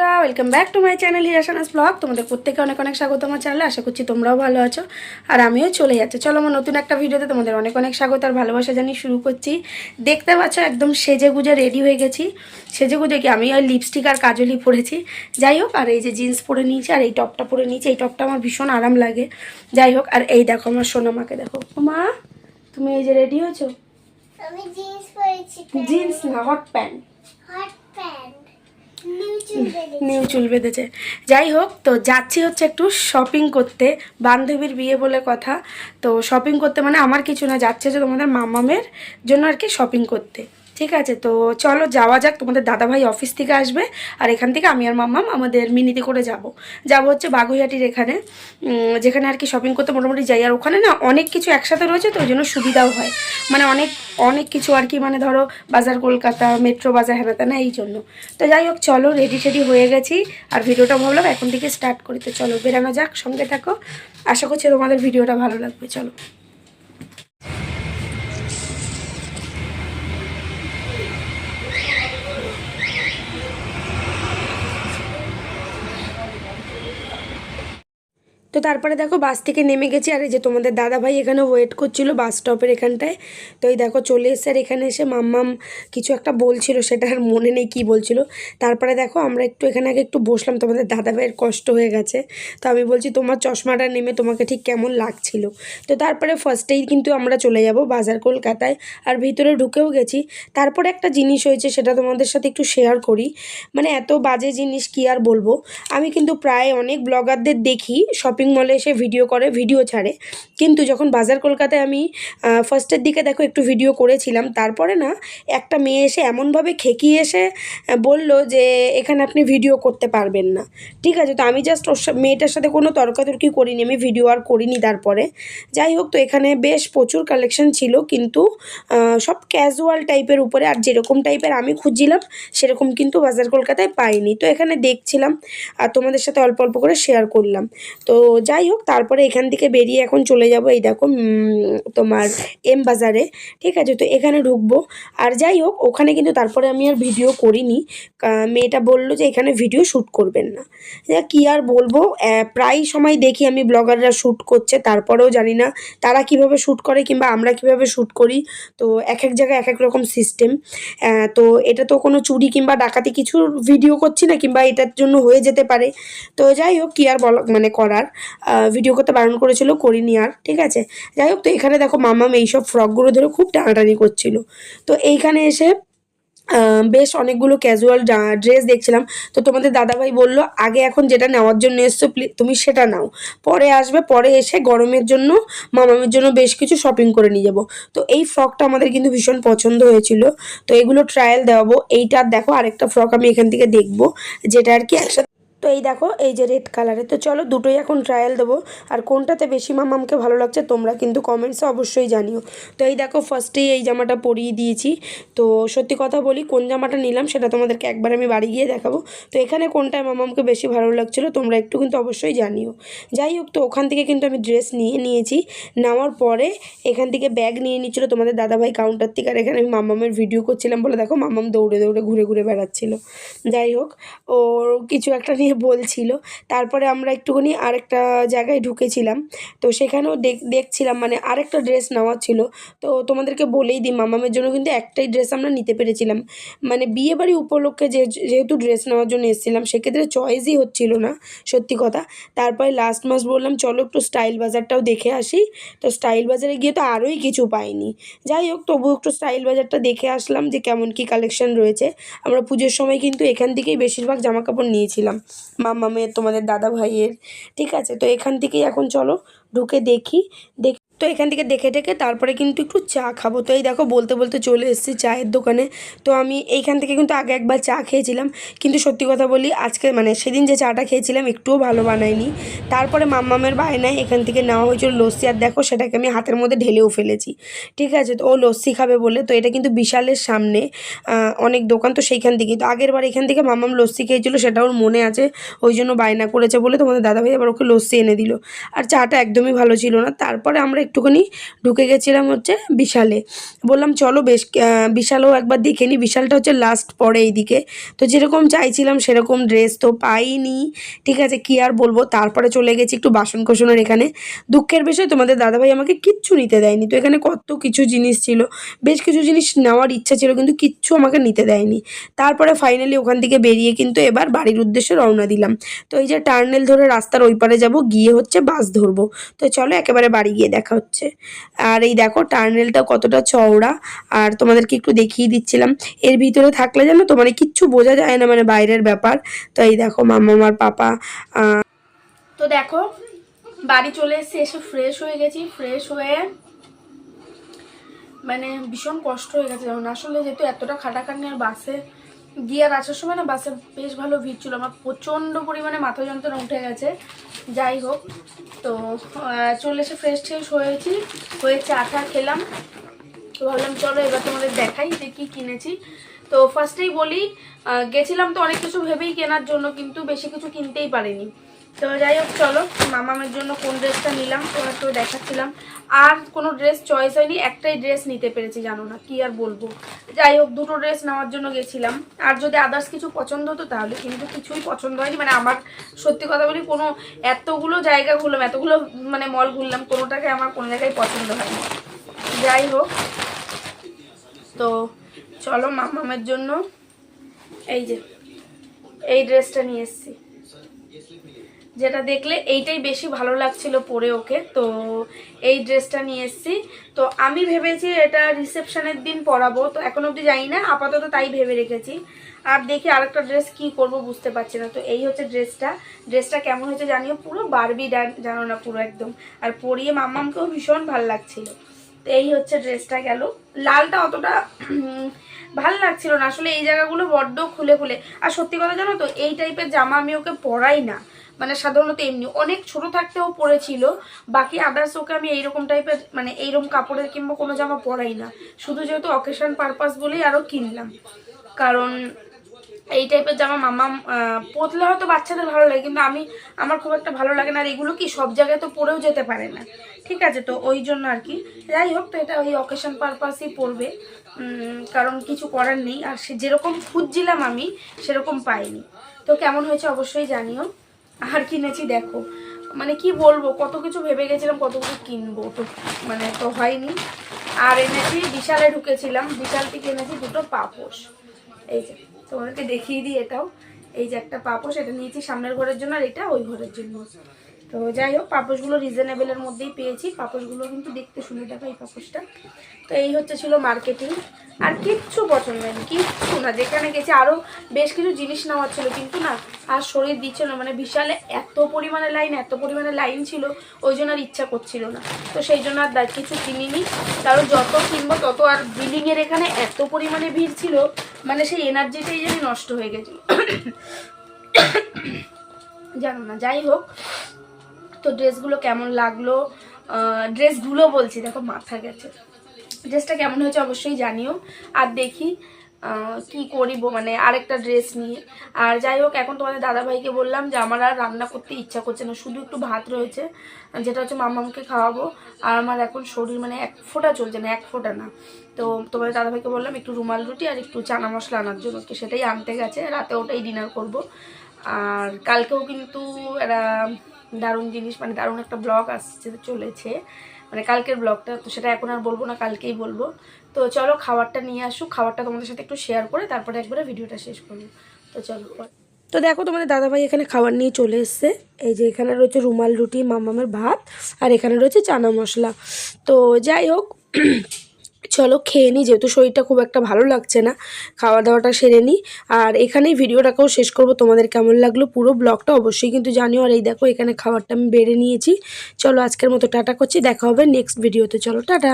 বন্ধুরা welcome back to my channel হিরাশানাস blog. তোমাদের প্রত্যেকে অনেক অনেক স্বাগত আমার চ্যানেলে। আশা করছি তোমরাও ভালো আছো আর আমিও চলে যাচ্ছি। চলো আমার নতুন একটা ভিডিওতে তোমাদের অনেক অনেক স্বাগত আর ভালোবাসা জানিয়ে শুরু করছি। দেখতে পাচ্ছ একদম সেজে গুজে রেডি হয়ে গেছি। সেজে গুজে কি আমি ওই লিপস্টিক আর কাজলই পরেছি। যাই হোক, আর এই যে জিন্স পরে নিয়েছি আর এই টপটা পরে নিয়েছি। এই টপটা আমার ভীষণ আরাম লাগে। যাই হোক, আর এই দেখো আমার সোনামাকে দেখো। মা তুমি এই যে রেডি হয়েছো? আমি জিন্স পরেছি। জিন্স না, hot pant. Hot pant. New চুল বেঁধেছে। যাই হোক, তো যাচ্ছি হচ্ছে একটু শপিং করতে। বান্ধবীর বিয়ে বলে কথা। তো শপিং করতে মানে আমার কিছু না, যাচ্ছে যে তোমাদের মামামের জন্য আর কি শপিং করতে। ঠিক আছে, তো চলো যাওয়া যাক। তোমাদের দাদাভাই অফিস থেকে আসবে আর এখান থেকে আমি আর মাম্মাম আমাদের মিনিতে করে যাব হচ্ছে বাগুইহাটির এখানে, যেখানে আর কি শপিং করতে মোটামুটি যাই। আর ওখানে না অনেক কিছু একসাথে রয়েছে, তো ওই জন্য সুবিধাও হয়। মানে অনেক অনেক কিছু আর কি, মানে ধরো বাজার কলকাতা মেট্রো বাজার হেনাতে না, এই জন্য। তো যাই হোক, চলো রেডি টেডি হয়ে গেছি আর ভিডিওটা ভাবলাম এখন থেকে স্টার্ট করি। তো চলো বেরানো যাক, সঙ্গে থাকো। আশা করছি তোমাদের ভিডিওটা ভালো লাগবে। চলো। তো তারপরে দেখো বাস থেকে নেমে গেছি আর এই যে তোমাদের দাদাভাই এখানে ওয়েট করছিল বাস স্টপের এখানটায়। তো এই দেখো চলে এসে আর এখানে এসে মাম্মাম কিছু একটা বলছিল, সেটা আর মনে নেই কী বলছিল। তারপরে দেখো আমরা একটু এখানে আগে একটু বসলাম, তোমাদের দাদাভাইয়ের কষ্ট হয়ে গেছে। তো আমি বলছি তোমার চশমাটা নেমে তোমাকে ঠিক কেমন লাগছিল। তো তারপরে ফার্স্টেই কিন্তু আমরা চলে যাব বাজার কলকাতায় আর ভিতরে ঢুকেও গেছি। তারপরে একটা জিনিস হয়েছে, সেটা তোমাদের সাথে একটু শেয়ার করি। মানে এত বাজে জিনিস কি আর বলবো। আমি কিন্তু প্রায় অনেক ব্লগারদের দেখি শপিং মলে এসে ভিডিও করে, ভিডিও ছাড়ে, কিন্তু যখন বাজার কলকাতায় আমি ফার্স্টের দিকে দেখো একটু ভিডিও করেছিলাম, তারপরে না একটা মেয়ে এসে এমনভাবে খেকিয়ে এসে বলল যে এখানে আপনি ভিডিও করতে পারবেন না। ঠিক আছে, তো আমি জাস্ট ওর মেয়েটার সাথে কোনো তর্কাতর্কি করিনি, আমি ভিডিও আর করিনি তারপরে। যাই হোক, তো এখানে বেশ প্রচুর কালেকশন ছিল, কিন্তু সব ক্যাজুয়াল টাইপের উপরে, আর যেরকম টাইপের আমি খুঁজছিলাম সেরকম কিন্তু বাজার কলকাতায় পাইনি। তো এখানে দেখছিলাম আর তোমাদের সাথে অল্প অল্প করে শেয়ার করলাম। তো যাই হোক, তারপরে এখান থেকে বেরিয়ে এখন চলে যাব এই দেখো তোমার এম বাজারে। ঠিক আছে, তো এখানে ঢুকবো। আর যাই হোক, ওখানে কিন্তু তারপরে আমি আর ভিডিও করিনি। মেয়েটা বললো যে এখানে ভিডিও শ্যুট করবেন না। কী আর বলবো, প্রায় সময় দেখি আমি ব্লগাররা শ্যুট করছে, তারপরেও জানি না তারা কিভাবে শ্যুট করে কিংবা আমরা কিভাবে শ্যুট করি। তো এক এক জায়গায় এক এক রকম সিস্টেম। তো এটা তো কোনো চুরি কিংবা ডাকাতি কিছুর ভিডিও করছি না, কিংবা এটার জন্য হয়ে যেতে পারে। তো যাই হোক, কী আর মানে করার, ভিডিও করতে বারণ করেছিল, করিনি আর। ঠিক আছে, যাই হোক, তো এখানে দেখো মামাম এইসব ফ্রকগুলো ধরে খুব টানাটানি করছিল। তো এইখানে এসে বেশ অনেকগুলো ক্যাজুয়াল ড্রেস দেখছিলাম। তো তোমাদের দাদাভাই বলল আগে এখন যেটা নেওয়ার জন্য এসছো তুমি সেটা নাও, পরে আসবে, পরে এসে গরমের জন্য মামামের জন্য বেশ কিছু শপিং করে নিয়ে যাবো। তো এই ফ্রকটা আমাদের কিন্তু ভীষণ পছন্দ হয়েছিল, তো এগুলো ট্রায়াল দেওয়াবো। এইটা দেখো আরেকটা ফ্রক আমি এখান থেকে দেখবো, যেটা আর কি একসাথে। তো এই দেখো এই যে রেড কালারে। তো চলো দুটোই এখন ট্রায়াল দেবো, আর কোনটাতে বেশি মামামকে ভালো লাগছে তোমরা কিন্তু কমেন্টসে অবশ্যই জানিও। তো এই দেখো ফার্স্টেই এই জামাটা পরিয়ে দিয়েছি। তো সত্যি কথা বলি, কোন জামাটা নিলাম সেটা তোমাদেরকে একবার আমি বাড়ি গিয়ে দেখাবো। তো এখানে কোনটায় মামামকে বেশি ভালো লাগছিলো তোমরা একটু কিন্তু অবশ্যই জানিও। যাই হোক, তো ওখান থেকে কিন্তু আমি ড্রেস নিয়েছি। নেওয়ার পরে এখান থেকে ব্যাগ নিয়ে নিচ্ছিলো তোমাদের দাদাভাই কাউন্টার থেকে, আর এখানে আমি মামামের ভিডিও করছিলাম বলে দেখো মামাম দৌড়ে দৌড়ে ঘুরে ঘুরে বেড়াচ্ছিলো। যাই হোক, ওর কিছু একটা নিয়ে বলছিল। তারপরে আমরা একটুখানি আরেকটা জায়গায় ঢুকেছিলাম, তো সেখানেও দেখছিলাম, মানে আরেকটা ড্রেস নেওয়া ছিল। তো তোমাদেরকে বলেই দিই, মামামের জন্য কিন্তু একটাই ড্রেস আমরা নিতে পেরেছিলাম। মানে বিয়েবাড়ি উপলক্ষে যেহেতু ড্রেস নেওয়ার জন্য এসেছিলাম, সেক্ষেত্রে চয়েসই হচ্ছিল না সত্যি কথা। তারপরে লাস্ট মাস বললাম চলো একটু স্টাইল বাজারটাও দেখে আসি। তো স্টাইল বাজারে গিয়ে তো আরোই কিছু পাইনি। যাই হোক, তবু একটু স্টাইল বাজারটা দেখে আসলাম যে কেমন কি কালেকশন রয়েছে। আমরা পুজোর সময় কিন্তু এখান থেকেই বেশিরভাগ জামা কাপড় নিয়েছিলাম, মামামের তোমাদের দাদা ভাইয়ের। ঠিক আছে, তো এখান থেকেই এখন চলো ঢুকে দেখি। তো এখান থেকে দেখে টেকে তারপরে কিন্তু একটু চা খাবো। তো এই দেখো বলতে বলতে চলে এসেছি চায়ের দোকানে। তো আমি এইখান থেকে কিন্তু আগে একবার চা খেয়েছিলাম, কিন্তু সত্যি কথা বলি আজকে মানে সেদিন যে চাটা খেয়েছিলাম একটুও ভালো বানায়নি। তারপরে মাম্মামের বায়নায় এখান থেকে নেওয়া হয়েছিল লস্যি, আর দেখো সেটাকে আমি হাতের মধ্যে ঢেলেও ফেলেছি। ঠিক আছে, তো ও লস্যি খাবে বলে। তো এটা কিন্তু বিশালের সামনে অনেক দোকান, তো সেইখান থেকেই। তো আগের বার এখান থেকে মাম্মাম লস্যি খেয়েছিল, সেটা ওর মনে আছে, ওই জন্য বায়না করেছে বলে তোমাদের দাদাভাই আবার ওকে লস্যি এনে দিল। আর চাটা একদমই ভালো ছিল না। তারপরে আমরা একটুখানি ঢুকে গেছিলাম হচ্ছে বিশালে। বললাম চলো বেশ বিশালও একবার দেখে নিই। বিশালটা হচ্ছে লাস্ট পরে এইদিকে। তো যেরকম চাইছিলাম সেরকম ড্রেস তো পাইনি, ঠিক আছে, কি আর বলবো। তারপরে চলে গেছি একটু বাসন কোসনের এখানে। দুঃখের বিষয় তোমাদের দাদাভাই আমাকে কিচ্ছু নিতে দেয়নি। তো এখানে কত কিছু জিনিস ছিল, বেশ কিছু জিনিস নেওয়ার ইচ্ছা ছিল কিন্তু কিচ্ছু আমাকে নিতে দেয়নি। তারপরে ফাইনালি ওখান থেকে বেরিয়ে কিন্তু এবার বাড়ির উদ্দেশ্যে রওনা দিলাম। তো এই যে টার্নেল ধরে রাস্তার ওই পারে যাবো, গিয়ে হচ্ছে বাস ধরবো। তো চলো একেবারে বাড়ি গিয়ে দেখা হচ্ছে। আর এই দেখো টার্নেলটা কতটা চওড়া, আর তোমাদেরকে একটু দেখিয়ে দিচ্ছিলাম। এর ভিতরে থাকলে জানো তো মানে কিচ্ছু বোঝা যায় না, মানে বাইরের ব্যাপার। তো এই দেখো মাম্মা আর পাপা। তো দেখো বাড়ি চলে এসে ফ্রেশ হয়ে গেছি। ফ্রেশ হয়ে মানে ভীষণ কষ্ট হয়ে গেছে, যেমন আসলে যেহেতু এতটা খাটাখাটনি, আর বাসে গিয়ে আর আসার সময় না বাসে বেশ ভালো ভিড় ছিল, আমার প্রচণ্ড পরিমাণে মাথা যন্ত্রণা উঠে গেছে। যাই হোক, তো চলে এসে ফ্রেশ ট্রেশ হয়েছি, হয়ে চা খেলাম। তো ভাবলাম চলো এবার তোমাদের দেখাই যে কী কিনেছি। তো ফার্স্টেই বলি, গেছিলাম তো অনেক কিছু ভেবেই কেনার জন্য, কিন্তু বেশি কিছু কিনতেই পারিনি। তো যাই হোক চলো মামামের জন্য কোন ড্রেসটা নিলাম তো দেখাচ্ছিলাম। আর কোনো ড্রেস চয়েস হয়নি, একটাই ড্রেস নিতে পেরেছি, জানো না কি আর বলবো। যাই হোক দুটো ড্রেস নেওয়ার জন্য গেছিলাম, আর যদি আদার্স কিছু পছন্দ হতো তাহলে, কিন্তু কিছুই পছন্দ হয়নি। মানে আমার সত্যি কথা বলি, কোনো এতগুলো জায়গা ঘুরলাম, এতগুলো মানে মল ঘুরলাম, কোনোটাকে আমার কোনো জায়গায় পছন্দ হয়নি। যাই হোক, তো চলো মামামের জন্য এই যে এই ড্রেসটা নিয়ে এসেছি, যেটা দেখলে এইটাই বেশি ভালো লাগছিল পরে ওকে। তো এই ড্রেসটা নিয়ে এসেছি। তো আমি ভেবেছি এটা রিসেপশনের দিন পরাবো, তো এখন অবধি জানি না, আপাতত তাই ভেবে রেখেছি। আর দেখি আরেকটা ড্রেস কি করব বুঝতে পারছি না। তো এই হচ্ছে ড্রেসটা কেমন হয়েছে জানিও, পুরো বারবি জানো না পুরো একদম, আর পরিয়ে মাম্মামকেও ভীষণ ভালো লাগছিল। তো এই হচ্ছে ড্রেসটা গেল। লালটা অতটা ভাল লাগছিল না আসলে, এই জায়গাগুলো বড্ড খুলে খুলে। আর সত্যি কথা জানো তো, এই টাইপের জামা আমি ওকে পরাই না, মানে সাধারণত এমনি অনেক ছোট থাকতেও পরেছিল, বাকি আদার্স ওকে আমি এইরকম টাইপের মানে এইরকম কাপড়ের কিংবা কোনো জামা পরাই না। শুধু যেহেতু অকেশন পারপাস বলেই আরও কিনলাম, কারণ এই টাইপের জামা মামা পতলে হয়তো বাচ্চাদের ভালো লাগে, কিন্তু আমার খুব একটা ভালো লাগে না। আর এগুলো কি সব জায়গায় তো পরেও যেতে পারে না, ঠিক আছে, তো ওই জন্য আর কি। যাই হোক, তো এটা ওই অকেশন পারপাসই পরবে, কারণ কিছু করার নেই। আর সে যেরকম খুঁজছিলাম আমি সেরকম পাইনি। তো কেমন হয়েছে অবশ্যই জানিও। আর কিনেছি দেখো, মানে কি বলবো, কত কিছু ভেবে গেছিলাম কত কিছু কিনবো, তো মানে তো হয়নি। আর এনেছি বিশালে ঢুকেছিলাম, বিশাল থেকে এনেছি দুটো পাপোশ। এই যে তোমাদেরকে দেখিয়ে দিই, এটাও এই যে একটা পাপোশ, এটা নিয়েছি সামনের ঘরের জন্য, আর এটা ওই ঘরের জন্য। তো যাই হোক, পাপোশগুলো রিজনেবলের মধ্যেই পেয়েছি, পাপোশগুলো কিন্তু দেখতে সুন্দর দেখো এই পাপোশটা। তো এই হচ্ছে ছিল মার্কেটিং, আর কিচ্ছু পছন্দ হয়নি, কিচ্ছু না। যেখানে গেছি আরও বেশ কিছু জিনিস নেওয়ার ছিল, কিন্তু না আর শরীর দিচ্ছিল না, মানে বিশালে এত পরিমাণে লাইন ছিল, ওই জন্য আর ইচ্ছা করছিল না। তো সেই জন্য আর কিছু কিনিনি, কারণ যত কিনবো তত, আর বিল্ডিংয়ের এখানে এত পরিমাণে ভিড় ছিল, মানে সেই এনার্জিটাই যেন নষ্ট হয়ে গেছিল জানো না। যাই হোক, তো ড্রেসগুলো কেমন লাগলো, ড্রেসগুলো বলছি দেখো মাথা গেছে, ড্রেসটা কেমন হয়েছে অবশ্যই জানিও। আর দেখি কি করিব, মানে আরেকটা ড্রেস নিয়ে। আর যাই হোক, এখন তোমাদের দাদাভাইকে বললাম যে আমার আর রান্না করতে ইচ্ছা করছে না, শুধু একটু ভাত রয়েছে, যেটা হচ্ছে মামামকে খাওয়াবো। আর আমার এখন শরীর মানে এক ফোঁটা চলছে না, এক ফোঁটা না। তো তোমাদের দাদাভাইকে বললাম একটু রুমাল রুটি আর একটু চানা মশলা আনার জন্য, তো সেটাই আনতে গেছে, রাতে ওটাই ডিনার করব। আর কালকেও কিন্তু একটা দারুণ জিনিস, মানে দারুণ একটা ব্লগ আসছে চলেছে, মানে কালকের ব্লগটা, তো সেটা এখন আর বলবো না, কালকেই বলবো। তো চলো খাবারটা নিয়ে আসুক, খাবারটা তোমাদের সাথে একটু শেয়ার করে তারপরে একবারে ভিডিওটা শেষ করবো। তো চলো, তো দেখো তোমাদের দাদাভাই এখানে খাবার নিয়ে চলে এসছে। এই যে এখানে রয়েছে রুমাল রুটি, মামামের ভাত, আর এখানে রয়েছে চানা মশলা। তো যাই হোক চলো খেয়ে নিই, যেহেতু শরীরটা খুব একটা ভালো লাগছে না, খাওয়া দাওয়াটা সেরে নিই। আর এখানেই ভিডিওটাকেও শেষ করব। তোমাদের কেমন লাগলো পুরো ব্লগটা অবশ্যই কিন্তু জানিও। আর এই দেখো এখানে খাবারটা আমি বেড়ে নিয়েছি। চলো আজকের মতো টাটা করছি, দেখা হবে নেক্সট ভিডিওতে, চলো টাটা।